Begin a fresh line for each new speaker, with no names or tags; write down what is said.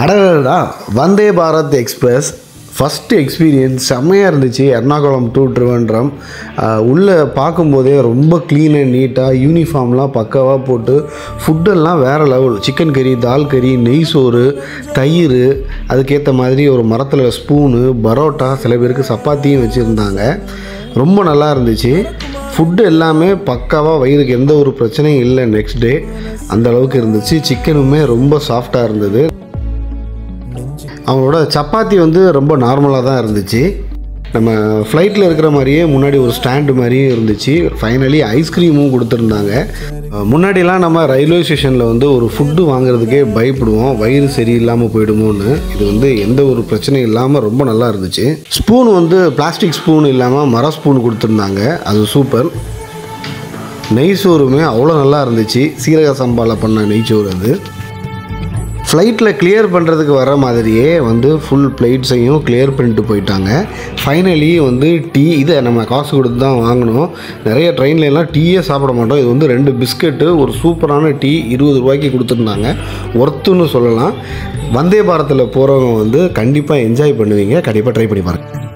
அடடா Vande Bharat express first experience செம்மையாக இருந்துச்சு. எர்ணாகுளம் டு ட்ரிவாண்ட்ரம் உள்ளே பார்க்கும்போதே ரொம்ப க்ளீன் அண்ட் நீட்டாக யூனிஃபார்ம்லாம் பக்காவாக போட்டு ஃபுட்டெல்லாம் வேறு லெவல். சிக்கன் கறி, தால் கறி, நெய் சோறு, தயிர், அதுக்கேற்ற மாதிரி ஒரு மரத்தில் ஸ்பூனு, பரோட்டா, சில பேருக்கு சப்பாத்தியும் வச்சுருந்தாங்க. ரொம்ப நல்லா இருந்துச்சு. ஃபுட்டு எல்லாமே பக்காவாக, வயிறுக்கு எந்த ஒரு பிரச்சனையும் இல்லை. நெக்ஸ்ட் டே அந்தளவுக்கு இருந்துச்சு. சிக்கனுமே ரொம்ப சாஃப்டாக இருந்தது. அவங்களோட சப்பாத்தி ரொம்ப நார்மலாக தான் இருந்துச்சு. நம்ம ஃப்ளைட்டில் இருக்கிற மாதிரியே முன்னாடி ஒரு ஸ்டாண்டு மாதிரியும் இருந்துச்சு. ஃபைனலி ஐஸ்கிரீமும் கொடுத்துருந்தாங்க. முன்னாடிலாம் நம்ம ரயில்வே ஸ்டேஷனில் ஒரு ஃபுட்டு வாங்குறதுக்கே பயப்படுவோம், வயிறு சரியில்லாமல் போயிடுமோன்னு. இது எந்த ஒரு பிரச்சனையும் இல்லாமல் ரொம்ப நல்லா இருந்துச்சு. ஸ்பூன் பிளாஸ்டிக் ஸ்பூன் இல்லாமல் மர ஸ்பூன் கொடுத்துருந்தாங்க. அது சூப்பர். நெய்சோறுமே அவ்வளோ நல்லா இருந்துச்சு. சீரக சம்பாவில் பண்ண நெய்ச்சோறு. அது ஃப்ளைட்டில் கிளியர் பண்ணுறதுக்கு வர மாதிரியே ஃபுல் பிளேட்ஸையும் கிளியர் பண்ணிட்டு போயிட்டாங்க. ஃபைனலி டீ, இதை நம்ம காசு கொடுத்து தான் வாங்கினோம். நிறைய ட்ரெயின்லாம் டீயே சாப்பிட மாட்டோம். இது 2 பிஸ்கெட்டு, ஒரு சூப்பரான டீ 20 ரூபாய்க்கு கொடுத்துருந்தாங்க. ஒர்த்துன்னு சொல்லலாம். வந்தே பாரத்தில் போகிறவங்க கண்டிப்பாக என்ஜாய் பண்ணுவீங்க. கண்டிப்பாக ட்ரை பண்ணி பாருங்கள்.